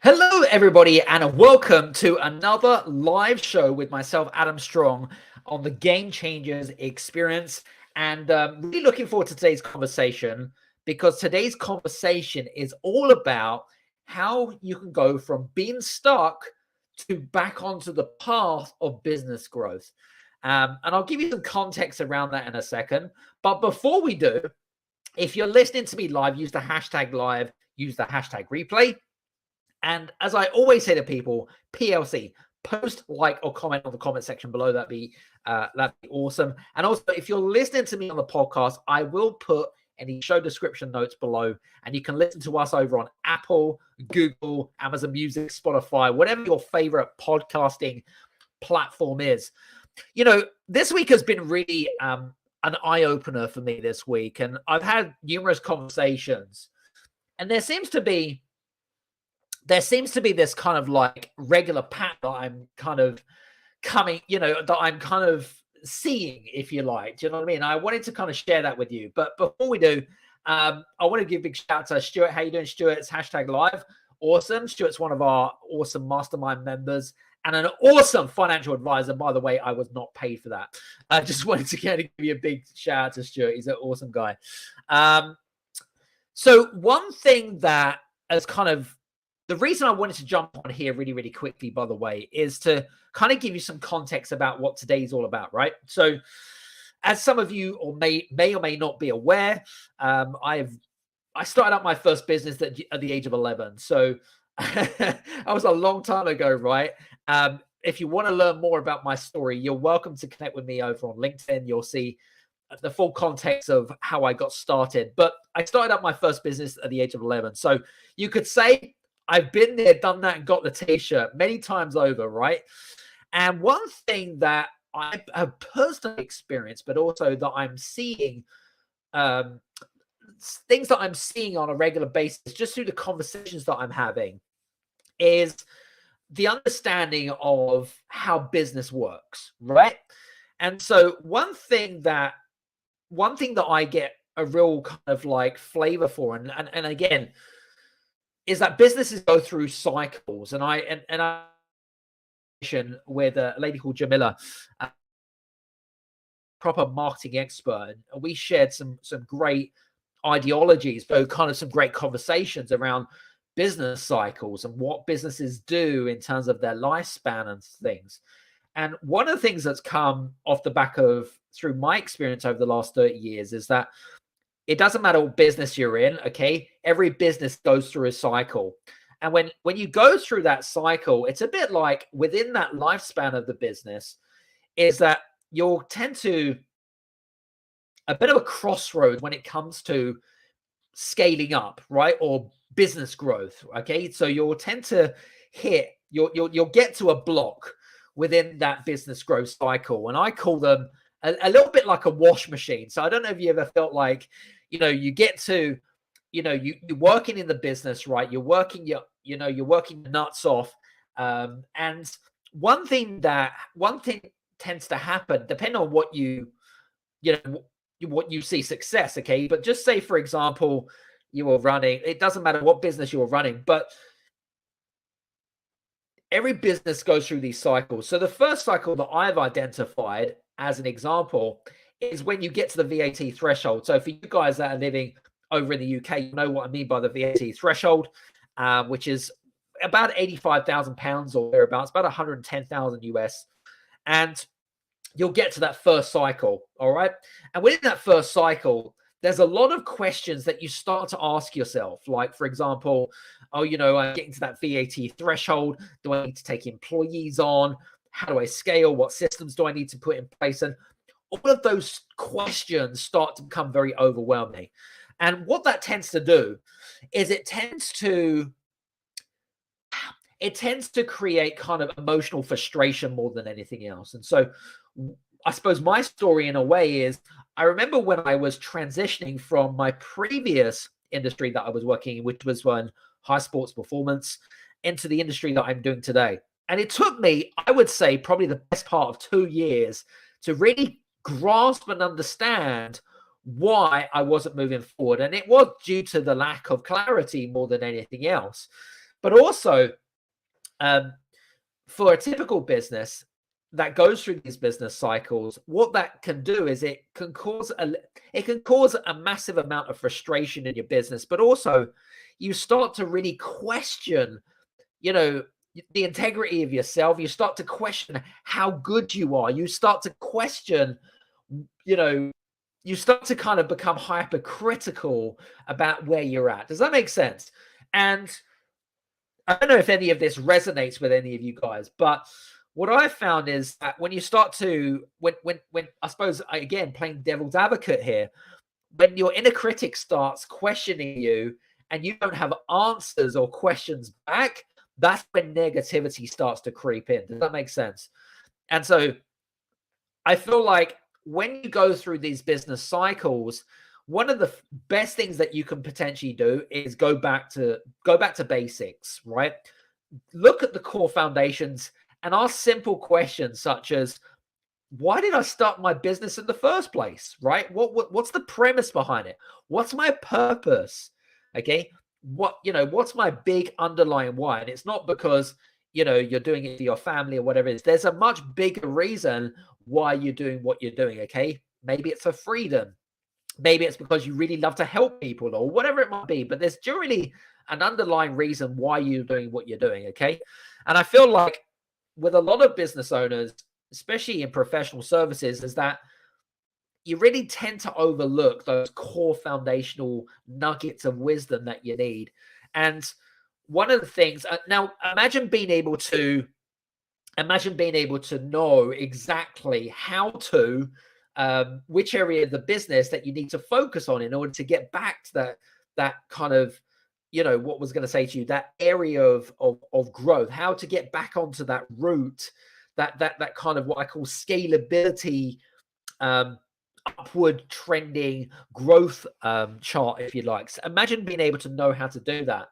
Hello, everybody, and welcome to another live show with myself, Adam Strong, on the Game Changers Experience. And really looking forward to today's conversation because today's conversation is all about how you can go from being stuck to back onto the path of business growth. And I'll give you some context around that in a second. But before we do, if you're listening to me live, use the hashtag live, use the hashtag replay. And as I always say to people, PLC, post, like, or comment on the comment section below. That'd be awesome. And also, if you're listening to me on the podcast, I will put any show description notes below, and you can listen to us over on Apple, Google, Amazon Music, Spotify, whatever your favorite podcasting platform is. You know, this week has been really an eye opener for me this week, and I've had numerous conversations, and there seems to be this kind of like regular pattern that I'm kind of that I'm kind of seeing, if you like. Do you know what I mean? I wanted to kind of share that with you. But before we do, I want to give a big shout out to Stuart. How you doing, Stuart? It's hashtag live. Awesome. Stuart's one of our awesome mastermind members and an awesome financial advisor. By the way, I was not paid for that. I just wanted to kind of give you a big shout out to Stuart. He's an awesome guy. So one thing that has kind of the reason I wanted to jump on here really, really quickly, by the way, is to kind of give you some context about what today's all about, right? So, as some of you may or may not be aware, I started up my first business at the age of 11. So, that was a long time ago, right? If you want to learn more about my story, you're welcome to connect with me over on LinkedIn. You'll see the full context of how I got started. But I started up my first business at the age of 11. So, you could say I've been there, done that, and got the t-shirt many times over, right? And one thing that I have personally experienced, but also that I'm seeing, um, things that I'm seeing on a regular basis, just through the conversations that I'm having, is the understanding of how business works, right? And so one thing that I get a real kind of like flavor for, and again, is that businesses go through cycles. And I with a lady called Jamila, a proper marketing expert, and we shared some great ideologies, but kind of some great conversations around business cycles and what businesses do in terms of their lifespan and things. And one of the things that's come off the back of through my experience over the last 30 years is that it doesn't matter what business you're in, okay? Every business goes through a cycle. And when you go through that cycle, it's a bit like within that lifespan of the business is that you'll tend to a bit of a crossroad when it comes to scaling up, right? Or business growth, okay? So you'll tend to you'll get to a block within that business growth cycle. And I call them a little bit like a wash machine. So I don't know if you ever felt like, you get to, you're working in the business, right? You're working your nuts off. And one thing tends to happen, depending on you know, what you see success, okay? But just say, for example, you were running, it doesn't matter what business you were running, but every business goes through these cycles. So the first cycle that I've identified as an example is when you get to the VAT threshold. So for you guys that are living over in the UK, you know what I mean by the VAT threshold, which is about £85,000 or thereabouts, about 110,000 US. And you'll get to that first cycle. All right. And within that first cycle, there's a lot of questions that you start to ask yourself. Like, for example, I'm getting to that VAT threshold. Do I need to take employees on? How do I scale? What systems do I need to put in place? And all of those questions start to become very overwhelming. And what that tends to do is it tends to create kind of emotional frustration more than anything else. And so I suppose my story in a way is I remember when I was transitioning from my previous industry that I was working in, which was on high sports performance, into the industry that I'm doing today. And it took me, I would say, probably the best part of 2 years to really grasp and understand why I wasn't moving forward. And it was due to the lack of clarity more than anything else. But also, for a typical business that goes through these business cycles, what that can do is it can cause a massive amount of frustration in your business, but also you start to really question, you know, the integrity of yourself. You start to question how good you are. You start to question, you know, you start to kind of become hypercritical about where you're at. Does that make sense? And I don't know if any of this resonates with any of you guys, but what I found is that when you start to, when I suppose, again, playing devil's advocate here, when your inner critic starts questioning you and you don't have answers or questions back, that's when negativity starts to creep in. Does that make sense? And so I feel like when you go through these business cycles, one of the best things that you can potentially do is go back to basics, right? Look at the core foundations and ask simple questions such as, why did I start my business in the first place? Right? What's the premise behind it? What's my purpose? Okay. What's my big underlying why? And it's not because, you're doing it for your family or whatever it is. There's a much bigger reason why you're doing what you're doing. Okay. Maybe it's for freedom. Maybe it's because you really love to help people or whatever it might be. But there's generally an underlying reason why you're doing what you're doing. Okay. And I feel like with a lot of business owners, especially in professional services, is that you really tend to overlook those core foundational nuggets of wisdom that you need. And one of the things, now imagine being able to know exactly how to, which area of the business that you need to focus on in order to get back to that kind of, what was going to say to you, that area of growth, how to get back onto that route, that kind of what I call scalability, upward trending growth chart, if you like. So imagine being able to know how to do that.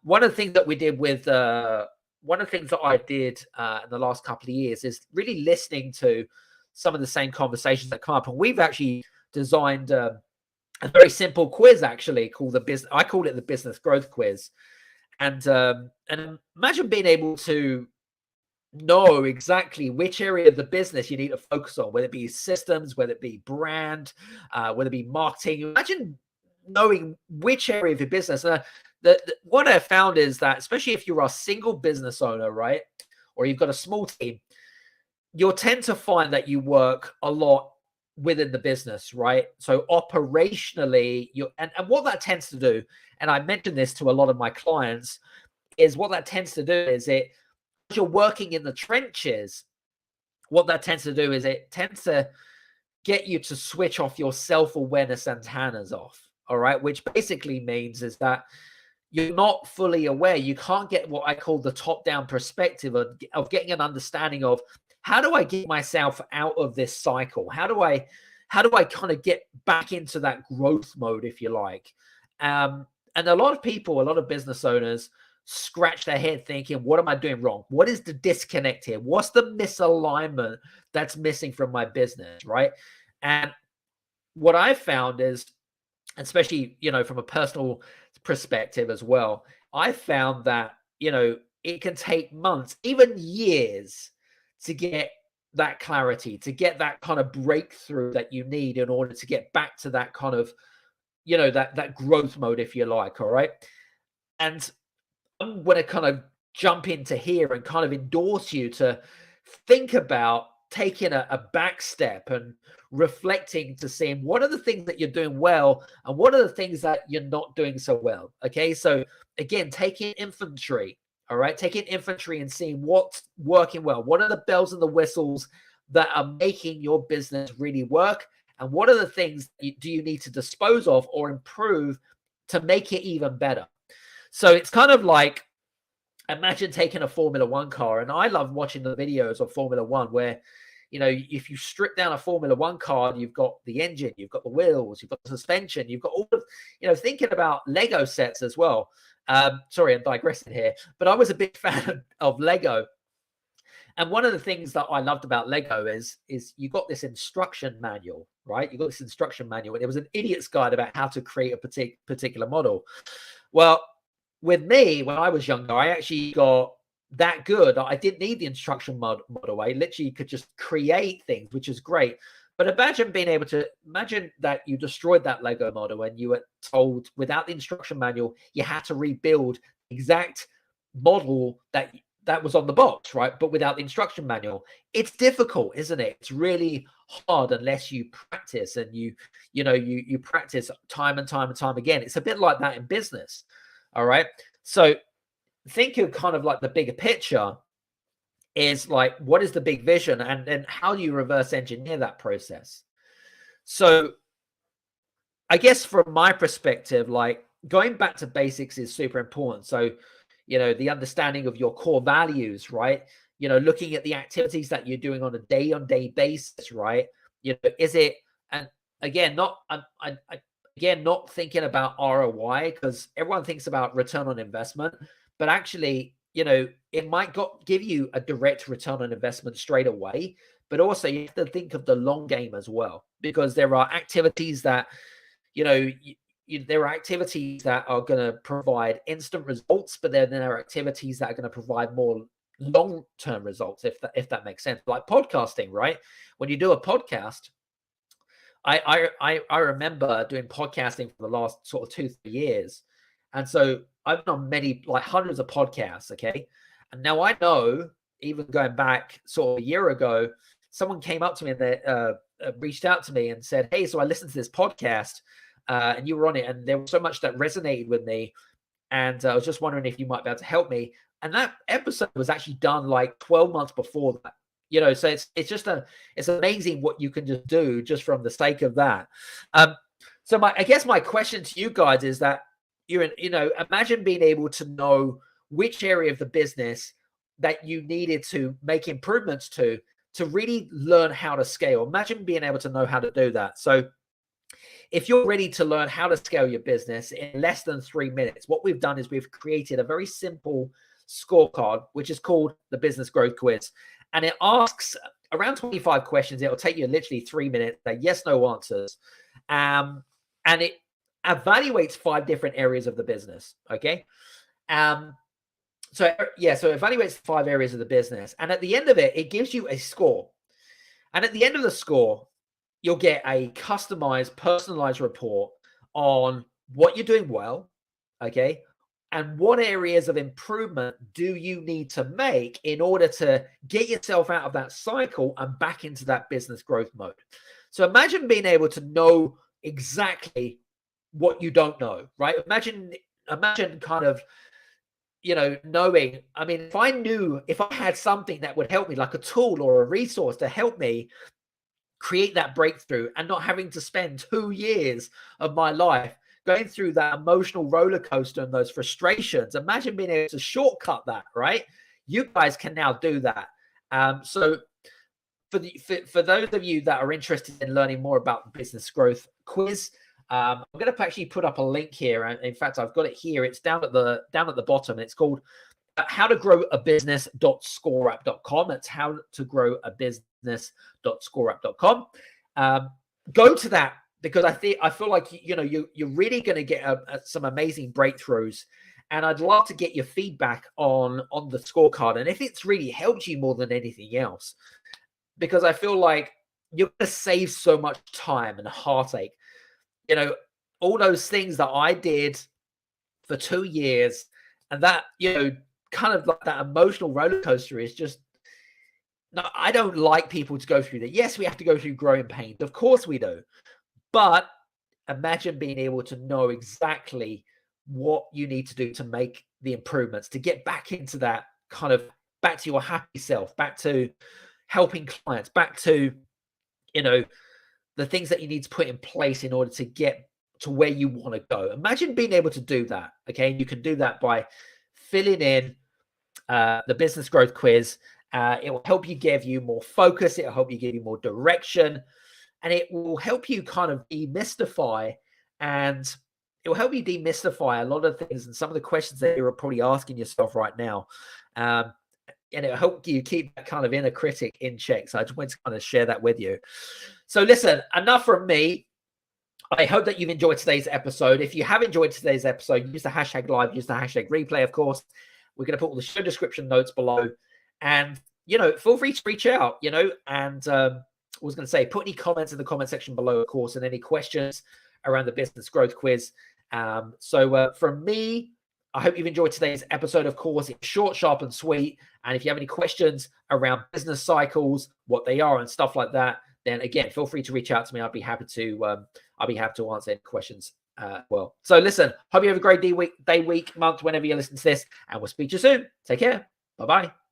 One of the things that we did with one of the things that I did in the last couple of years is really listening to some of the same conversations that come up, and we've actually designed a very simple quiz, actually, called I call it the business growth quiz. And imagine being able to know exactly which area of the business you need to focus on, whether it be systems, whether it be brand, whether it be marketing. Imagine knowing which area of your business. What I found is that, especially if you're a single business owner, right, or you've got a small team, you'll tend to find that you work a lot within the business, right? So operationally, and what that tends to do, and I mentioned this to a lot of my clients, is what that tends to do is you're working in the trenches, what that tends to do is it tends to get you to switch off your self-awareness antennas off, all right? Which basically means is that you're not fully aware. You can't get what I call the top-down perspective of getting an understanding of, how do I get myself out of this cycle? How do I kind of get back into that growth mode, if you like? And a lot of business owners scratch their head thinking, what am I doing wrong? What is the disconnect here? What's the misalignment that's missing from my business, right? And what I found is, especially, from a personal perspective as well, I found that, it can take months, even years, to get that clarity, to get that kind of breakthrough that you need in order to get back to that kind of, that growth mode, if you like. All right. And I'm going to kind of jump into here and kind of endorse you to think about taking a back step and reflecting to seeing what are the things that you're doing well and what are the things that you're not doing so well. Okay. So again, taking inventory. All right. Taking inventory and seeing what's working well. What are the bells and the whistles that are making your business really work? And what are the things do you need to dispose of or improve to make it even better? So it's kind of like, imagine taking a Formula One car. And I love watching the videos of Formula One where, if you strip down a Formula One car, you've got the engine, you've got the wheels, you've got the suspension, you've got all of, thinking about Lego sets as well. Sorry, I'm digressing here, but I was a big fan of Lego. And one of the things that I loved about Lego is you got this instruction manual, right? You got this instruction manual, and it was an idiot's guide about how to create a particular model. Well, with me, when I was younger, I actually got that good. I didn't need the instruction model. I literally could just create things, which is great. But imagine that you destroyed that Lego model and you were told without the instruction manual, you had to rebuild the exact model that was on the box, right? But without the instruction manual. It's difficult, isn't it? It's really hard unless you practice and you practice time and time and time again. It's a bit like that in business. All right. So think of kind of like the bigger picture is like, what is the big vision? And then how do you reverse engineer that process? So I guess from my perspective, like going back to basics is super important. So, the understanding of your core values, right? Looking at the activities that you're doing on a day-on-day basis, right? Is it, and again, not thinking about ROI, because everyone thinks about return on investment, but actually, it might give you a direct return on investment straight away, but also you have to think of the long game as well, because there are activities that, there are activities that are going to provide instant results, but then there are activities that are going to provide more long-term results, if that makes sense. Like podcasting, right? When you do a podcast, I remember doing podcasting for the last sort of 2-3 years. And so I've been on many, like hundreds of podcasts. Okay. And now I know, even going back sort of a year ago, someone came up to me and they reached out to me and said, "Hey, so I listened to this podcast and you were on it, and there was so much that resonated with me. And I was just wondering if you might be able to help me." And that episode was actually done like 12 months before that. So it's amazing what you can just do just from the sake of that. So I guess my question to you guys is that imagine being able to know which area of the business that you needed to make improvements to really learn how to scale. Imagine being able to know how to do that. So if you're ready to learn how to scale your business in less than 3 minutes, what we've done is we've created a very simple scorecard, which is called the Business Growth Quiz. And it asks around 25 questions. It'll take you literally 3 minutes. They're yes, no answers. And it evaluates 5 different areas of the business. Okay. So it evaluates 5 areas of the business. And at the end of it, it gives you a score. And at the end of the score, you'll get a customized, personalized report on what you're doing well. Okay. And what areas of improvement do you need to make in order to get yourself out of that cycle and back into that business growth mode? So imagine being able to know exactly what you don't know, right? Imagine kind of, knowing, I mean, if I had something that would help me, like a tool or a resource to help me create that breakthrough and not having to spend 2 years of my life going through that emotional roller coaster and those frustrations. Imagine being able to shortcut that, right? You guys can now do that. So for those of you that are interested in learning more about the Business Growth Quiz, I'm going to actually put up a link here. And in fact, I've got it here. It's down at the bottom. It's called how to grow a business.scoreapp.com. It's how to grow a business.scoreapp.com. Go to that, because I feel like you're really going to get some amazing breakthroughs, and I'd love to get your feedback on the scorecard, and if it's really helped you more than anything else, because I feel like you're going to save so much time and heartache. All those things that I did for 2 years, and that kind of like that emotional roller coaster is just. No, I don't like people to go through that. Yes, we have to go through growing pains. Of course we do. But imagine being able to know exactly what you need to do to make the improvements, to get back into that kind of, back to your happy self, back to helping clients, back to, the things that you need to put in place in order to get to where you want to go. Imagine being able to do that. Okay. And you can do that by filling in the Business Growth Quiz. It will help you give you more focus. It will help you give you more direction. And it will help you kind of demystify, and it will help you demystify a lot of things and some of the questions that you're probably asking yourself right now. And it will help you keep that kind of inner critic in check. So I just wanted to kind of share that with you. So listen, enough from me. I hope that you've enjoyed today's episode. If you have enjoyed today's episode, use the hashtag live, use the hashtag replay, of course. We're going to put all the show description notes below. And, feel free to reach out, and I was going to say, put any comments in the comment section below, of course, and any questions around the business growth quiz. So from me, I hope you've enjoyed today's episode. Of course, it's short, sharp, and sweet. And if you have any questions around business cycles, what they are, and stuff like that, then again, feel free to reach out to me. I'll be happy to answer any questions. Well, so listen. Hope you have a great day, week, month, whenever you listen to this, and we'll speak to you soon. Take care. Bye bye.